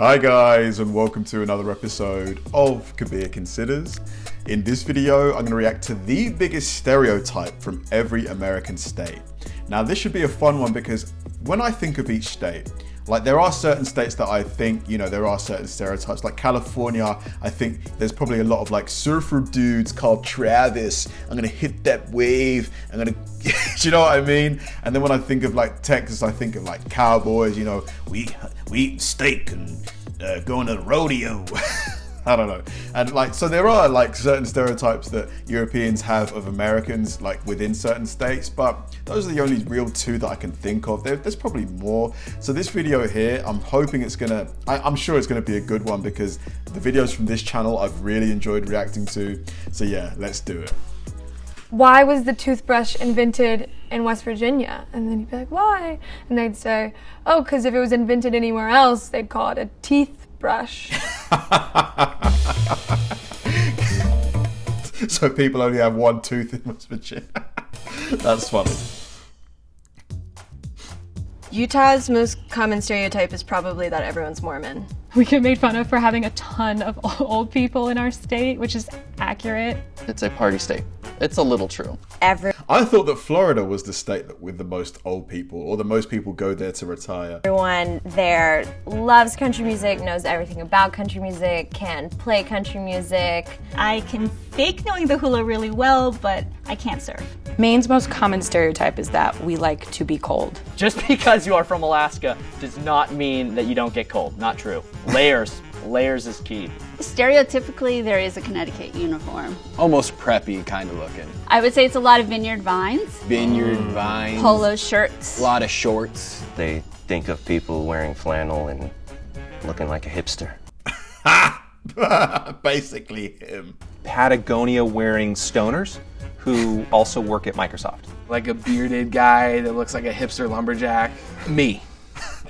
Hi guys, and welcome to another episode of Kabir Considers. In this video, I'm going to react to the biggest stereotype from every American state. Now this should be a fun one because when I think of each state, like there are certain states that I think, there are certain stereotypes. Like California, I think there's probably a lot of like surfer dudes called Travis. I'm gonna hit that wave. I'm gonna, do you know what I mean? And then when I think of like Texas, I think of like cowboys. We eat steak and going to the rodeo. I don't know. And like, so there are like certain stereotypes that Europeans have of Americans, like within certain states, but those are the only real two that I can think of. There's probably more. So this video here, I'm hoping I'm sure it's gonna be a good one because the videos from this channel I've really enjoyed reacting to. So yeah, let's do it. Why was the toothbrush invented in West Virginia? And then you'd be like, why? And they'd say, oh, because if it was invented anywhere else, they'd call it a teeth brush. So people only have one tooth in West Virginia. That's funny. Utah's most common stereotype is probably that everyone's Mormon. We get made fun of for having a ton of old people in our state, which is accurate. It's a party state. It's a little true. I thought that Florida was the state with the most old people, or the most people go there to retire. Everyone there loves country music, knows everything about country music, can play country music. I can fake knowing the hula really well, but I can't surf. Maine's most common stereotype is that we like to be cold. Just because you are from Alaska does not mean that you don't get cold. Not true. Layers is key. Stereotypically, there is a Connecticut uniform. Almost preppy kind of looking. I would say it's a lot of vineyard vines. Vineyard vines. Polo shirts. A lot of shorts. They think of people wearing flannel and looking like a hipster. Basically him. Patagonia wearing stoners who also work at Microsoft. Like a bearded guy that looks like a hipster lumberjack. Me.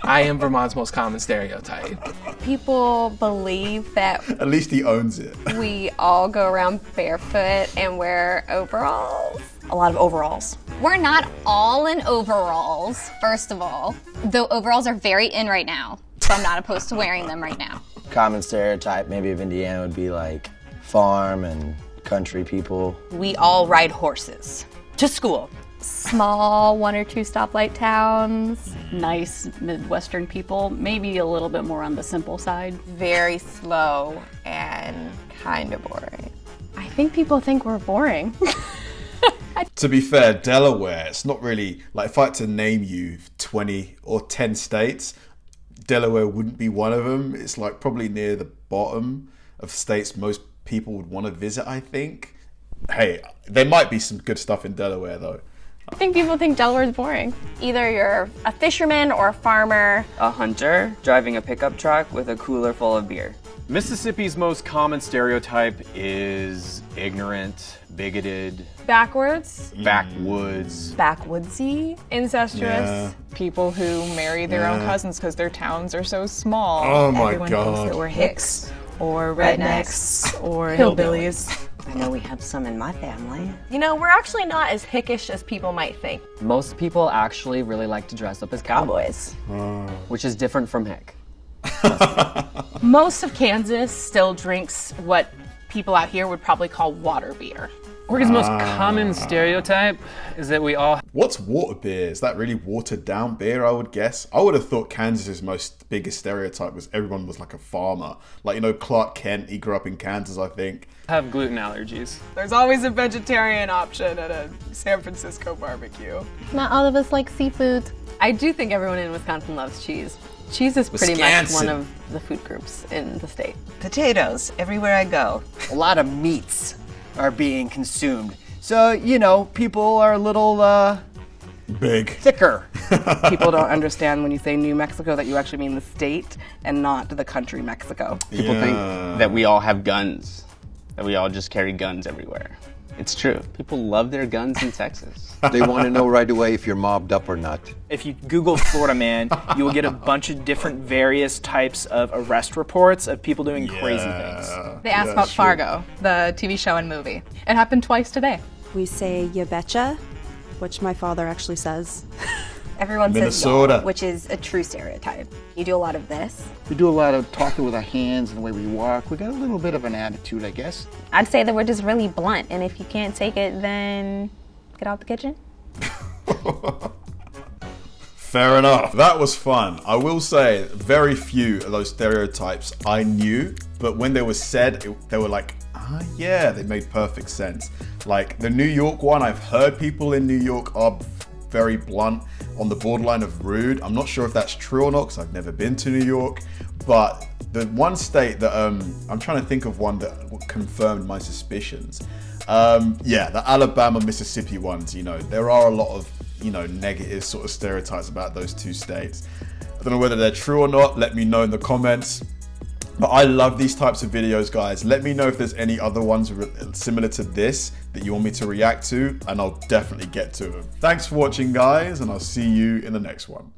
I am Vermont's most common stereotype. People believe that At least he owns it. we all go around barefoot and wear overalls. A lot of overalls. We're not all in overalls, first of all. Though overalls are very in right now, so I'm not opposed to wearing them right now. Common stereotype maybe of Indiana would be like farm and country people. We all ride horses to school. Small 1 or 2 stoplight towns. Nice Midwestern people, maybe a little bit more on the simple side. Very slow and kind of boring. I think people think we're boring. To be fair, Delaware, it's not really, like if I had to name you 20 or 10 states, Delaware wouldn't be one of them. It's like probably near the bottom of states most people would want to visit, I think. Hey, there might be some good stuff in Delaware though. I think people think Delaware's boring. Either you're a fisherman or a farmer. A hunter driving a pickup truck with a cooler full of beer. Mississippi's most common stereotype is ignorant, bigoted, Backwards, backwoods. Backwoodsy. incestuous. Yeah. People who marry their own cousins because their towns are so small. Oh my Everyone thinks God. that we're hicks or rednecks or hillbillies. I know we have some in my family. We're actually not as hickish as people might think. Most people actually really like to dress up as cowboys, which is different from hick. Most of Kansas still drinks what people out here would probably call water beer. Oregon's most common stereotype is that we all... What's water beer? Is that really watered down beer, I would guess? I would have thought Kansas's biggest stereotype was everyone was like a farmer. Like, Clark Kent, he grew up in Kansas, I think. have gluten allergies. There's always a vegetarian option at a San Francisco barbecue. Not all of us like seafood. I do think everyone in Wisconsin loves cheese. Cheese is pretty much one of the food groups in the state. Potatoes, everywhere I go. A lot of meats are being consumed. So, people are a little, big. thicker. People don't understand when you say New Mexico that you actually mean the state and not the country Mexico. People think that we all have guns, that we all just carry guns everywhere. It's true. People love their guns in Texas. They want to know right away if you're mobbed up or not. If you Google Florida man, you will get a bunch of different various types of arrest reports of people doing crazy things. They asked about Fargo, the TV show and movie. It happened twice today. We say ya betcha, which my father actually says. Everyone says Minnesota. y'all, which is a true stereotype. You do a lot of this. We do a lot of talking with our hands and the way we walk. We got a little bit of an attitude, I guess. I'd say that we're just really blunt, and if you can't take it, then get out the kitchen. Fair enough. That was fun. I will say very few of those stereotypes I knew, but when they were said, they were like, ah, yeah, they made perfect sense. Like the New York one, I've heard people in New York are very blunt, on the borderline of rude. I'm not sure if that's true or not because I've never been to New York, but the one state that I'm trying to think of one that confirmed my suspicions. Yeah, the Alabama, Mississippi ones, you know, there are a lot of, you know, negative sort of stereotypes about those two states. I don't know whether they're true or not. Let me know in the comments. But I love these types of videos, guys. Let me know if there's any other ones similar to this that you want me to react to, and I'll definitely get to them. Thanks for watching, guys, and I'll see you in the next one.